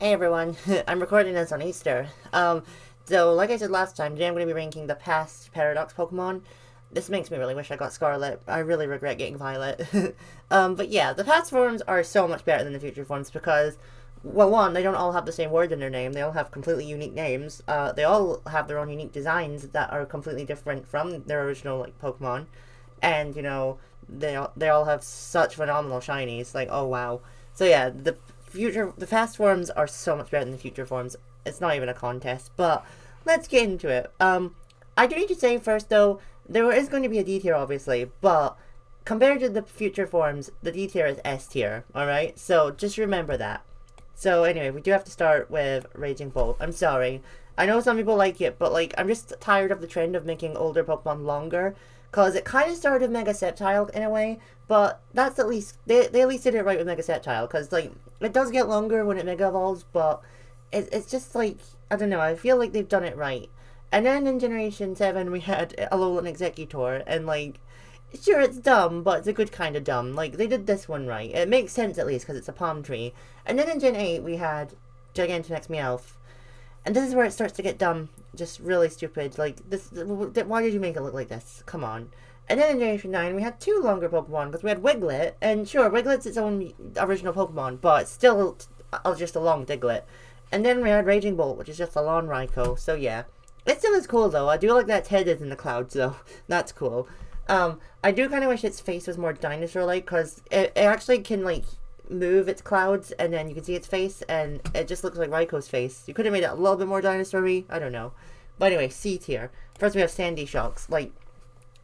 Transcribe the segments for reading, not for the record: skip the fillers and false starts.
Hey everyone, I'm recording this on Easter. So like I said last time, today I'm going to be ranking the past Paradox Pokemon. This makes me really wish I got Scarlet. I really regret getting Violet. But yeah, the past forms are so much better than the future forms because, well, one, they don't all have the same word in their name. They all have completely unique names. They all have their own unique designs that are completely different from their original like Pokemon. And, they all have such phenomenal shinies. Like, oh wow. So yeah, the past forms are so much better than the future forms. It's not even a contest, but let's get into it. I do need to say first though, there is going to be a D tier obviously, but compared to the future forms, the D tier is S tier, alright? So just remember that. So anyway, we do have to start with Raging Bolt. I'm sorry. I know some people like it, but like I'm just tired of the trend of making older Pokemon longer. Cause it kind of started with Mega Sceptile in a way, but that's at least they at least did it right with Mega Sceptile. Cause like it does get longer when it Mega Evolves, but it's just like I don't know. I feel like they've done it right. And then in Generation 7 we had Alolan Executor, and like sure it's dumb, but it's a good kind of dumb. Like they did this one right. It makes sense at least because it's a palm tree. And then in Gen 8 we had Gigantamax Meowth. And this is where it starts to get dumb, just really stupid. Like, why did you make it look like this? Come on. And then in Generation 9, we had two longer Pokemon, because we had Wiglet, and sure, Wiglet's its own original Pokemon, but it's still just a long Diglett. And then we had Raging Bolt, which is just a long Raikou, so yeah. It still is cool, though. I do like that its head is in the clouds, though. That's cool. I do kind of wish its face was more dinosaur-like, because it actually can, like, move its clouds and then you can see its face and it just looks like Raikou's face. You could have made it a little bit more dinosaur-y. I don't know. But anyway, C tier. First we have Sandy Shocks. Like,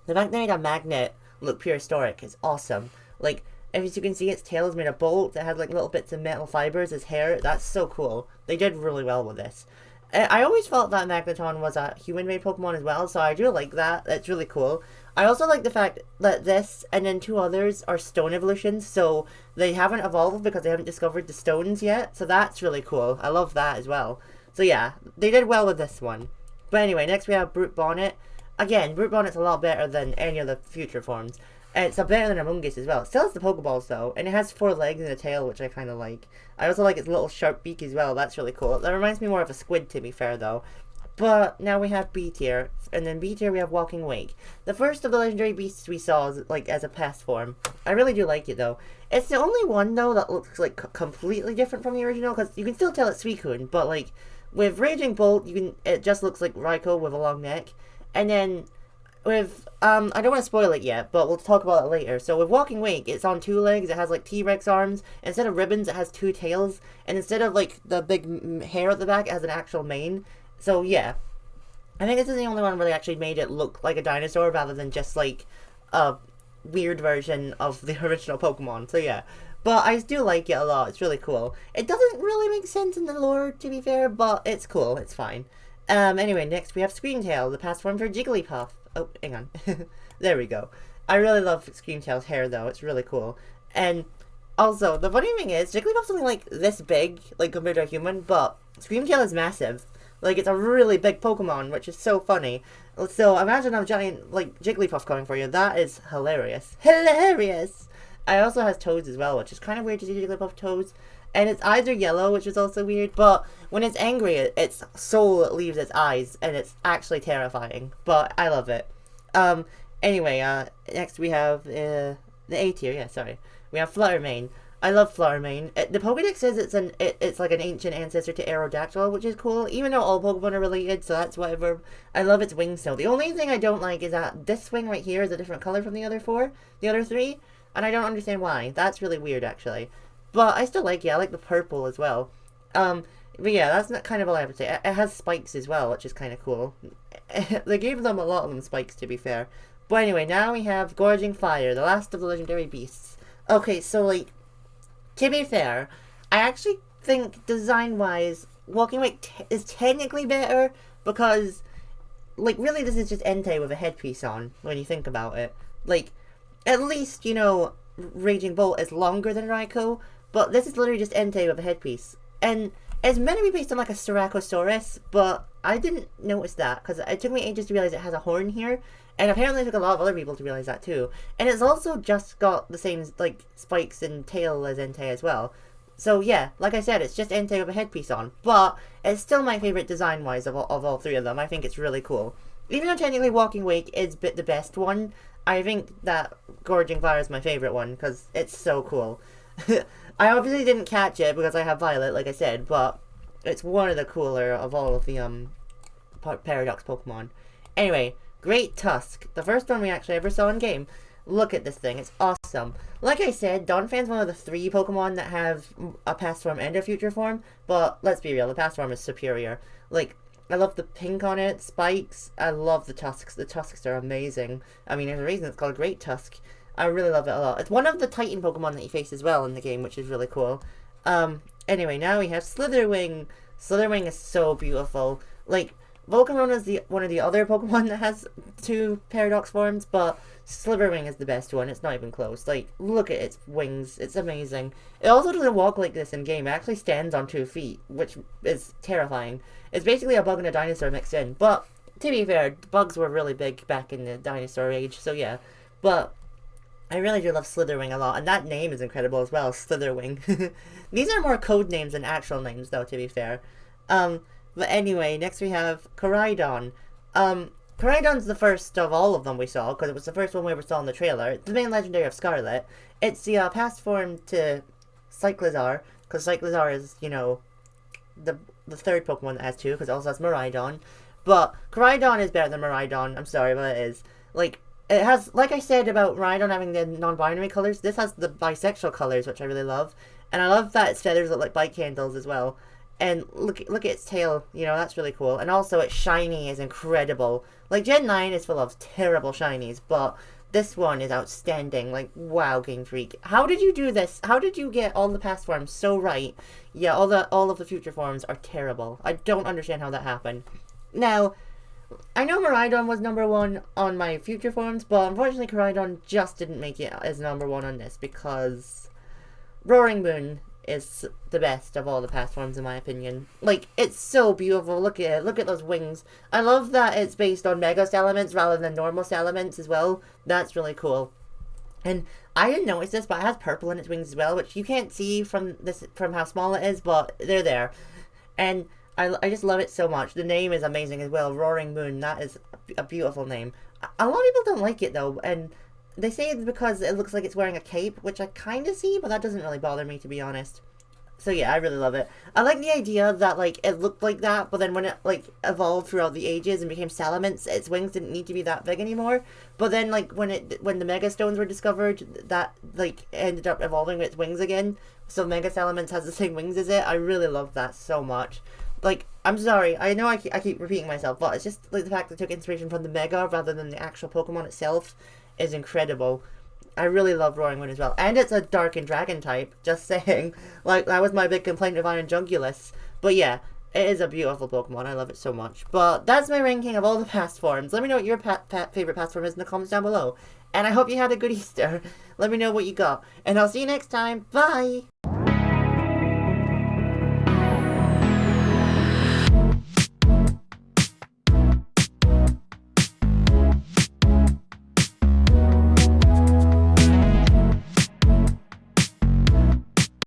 the fact they made a magnet look prehistoric is awesome. Like, as you can see, its tail is made of bolt that has like little bits of metal fibers as hair. That's so cool. They did really well with this. I always felt that Magneton was a human-made Pokemon as well, so I do like that. That's really cool. I also like the fact that this and then two others are stone evolutions, so they haven't evolved because they haven't discovered the stones yet, so that's really cool. I love that as well. So yeah, they did well with this one. But anyway, next we have Brute Bonnet. Again, Brute Bonnet's a lot better than any of the future forms. And it's better than Amoonguss as well. It still has the Pokeballs though, and it has 4 legs and a tail, which I kind of like. I also like its little sharp beak as well. That's really cool. That reminds me more of a squid, to be fair though. But now we have B tier, and then B tier we have Walking Wake. The first of the legendary beasts we saw is, like as a past form. I really do like it though. It's the only one though that looks like completely different from the original, because you can still tell it's Suicune, but like with Raging Bolt, it just looks like Raikou with a long neck, and then with I don't want to spoil it yet, but we'll talk about it later. So with Walking Wake, it's on 2 legs. It has like T-Rex arms. Instead of ribbons, it has 2 tails, and instead of like the big hair at the back, it has an actual mane. So yeah, I think this is the only one where they actually made it look like a dinosaur rather than just like a weird version of the original Pokemon. So yeah, but I do like it a lot. It's really cool. It doesn't really make sense in the lore, to be fair, but it's cool. It's fine. Anyway, next we have Screamtail, the past form for Jigglypuff. Oh, hang on. There we go. I really love Screamtail's hair, though. It's really cool. And also, the funny thing is, Jigglypuff's something like this big, like compared to a human, but Screamtail is massive. Like, it's a really big Pokemon, which is so funny. So, imagine a giant, like, Jigglypuff coming for you. That is hilarious. Hilarious! It also has toes as well, which is kind of weird to see Jigglypuff toes. And its eyes are yellow, which is also weird. But when it's angry, its soul leaves its eyes, and it's actually terrifying. But I love it. Anyway, next we have the A tier. Yeah, sorry. We have Fluttermane. I love Fluttermane. The Pokédex says it's like an ancient ancestor to Aerodactyl, which is cool. Even though all Pokemon are related, so that's whatever. I love its wings though. The only thing I don't like is that this wing right here is a different color from the other 3, and I don't understand why. That's really weird, actually. But I still like it. I like the purple as well. But yeah, that's not kind of all I have to say. It has spikes as well, which is kind of cool. They gave them a lot of them spikes, to be fair. But anyway, now we have Gorging Fire, the last of the legendary beasts. Okay, so like, to be fair, I actually think design-wise, Walking Wake is technically better because, like, really this is just Entei with a headpiece on, when you think about it. Like, at least, Raging Bolt is longer than Raikou, but this is literally just Entei with a headpiece. And it's meant to be based on like a Styracosaurus, but I didn't notice that because it took me ages to realize it has a horn here, and apparently it took a lot of other people to realize that too. And it's also just got the same like spikes and tail as Entei as well. So yeah, like I said, it's just Entei with a headpiece on, but it's still my favorite design-wise of all three of them. I think it's really cool. Even though technically Walking Wake is the best one, I think that Gorging Fire is my favorite one, because it's so cool. I obviously didn't catch it because I have Violet, like I said, but it's one of the cooler of all of the Paradox Pokemon. Anyway, Great Tusk, the first one we actually ever saw in game. Look at this thing, it's awesome. Like I said, Donphan's one of the 3 Pokemon that have a past form and a future form, but let's be real, the past form is superior. Like, I love the pink on it, spikes, I love the tusks are amazing. I mean, there's a reason it's called Great Tusk. I really love it a lot. It's one of the Titan Pokemon that you face as well in the game, which is really cool. Anyway, now we have Slitherwing. Slitherwing is so beautiful. Like, Volcarona is one of the other Pokemon that has 2 Paradox forms, but Slitherwing is the best one. It's not even close. Like, look at its wings. It's amazing. It also doesn't walk like this in game. It actually stands on 2 feet, which is terrifying. It's basically a bug and a dinosaur mixed in. But, to be fair, bugs were really big back in the dinosaur age, so yeah. But I really do love Slitherwing a lot, and that name is incredible as well, Slitherwing. These are more code names than actual names, though, to be fair. But anyway, next we have Koraidon. Koraidon's the first of all of them we saw, because it was the first one we ever saw in the trailer. It's the main legendary of Scarlet. It's the past form to Cyclizar, because Cyclizar is, you know, the 3rd Pokemon that has 2, because it also has Miraidon. But Koraidon is better than Miraidon, I'm sorry, but it is. Like, it has, like I said about Miraidon having the non-binary colors, this has the bisexual colors, which I really love. And I love that its feathers look like bike handles as well. And look at its tail, you know, that's really cool. And also its shiny is incredible. Like, Gen 9 is full of terrible shinies, but this one is outstanding. Like, wow, Game Freak. How did you do this? How did you get all the past forms so right? Yeah, all of the future forms are terrible. I don't understand how that happened. Now, I know Miraidon was number 1 on my future forms, but unfortunately Koraidon just didn't make it as number 1 on this because Roaring Moon is the best of all the past forms in my opinion. Like, it's so beautiful. Look at it. Look at those wings. I love that it's based on Mega Salamence rather than normal Salamence as well. That's really cool. And I didn't notice this, but it has purple in its wings as well, which you can't see from how small it is, but they're there. And I just love it so much. The name is amazing as well. Roaring Moon. That is a beautiful name. A lot of people don't like it though, and they say it's because it looks like it's wearing a cape, which I kind of see, but that doesn't really bother me, to be honest. So yeah, I really love it. I like the idea that, like, it looked like that, but then when it, like, evolved throughout the ages and became Salamence, its wings didn't need to be that big anymore. But then, like, when the Mega Stones were discovered, that, like, ended up evolving its wings again. So Mega Salamence has the same wings as it. I really love that so much. Like, I'm sorry, I know I keep repeating myself, but it's just, like, the fact that it took inspiration from the Mega rather than the actual Pokemon itself is incredible. I really love Roaring Wind as well. And it's a Dark and Dragon type, just saying. Like, that was my big complaint of Iron Jungulus. But yeah, it is a beautiful Pokemon. I love it so much. But that's my ranking of all the past forms. Let me know what your favorite past form is in the comments down below. And I hope you had a good Easter. Let me know what you got. And I'll see you next time. Bye!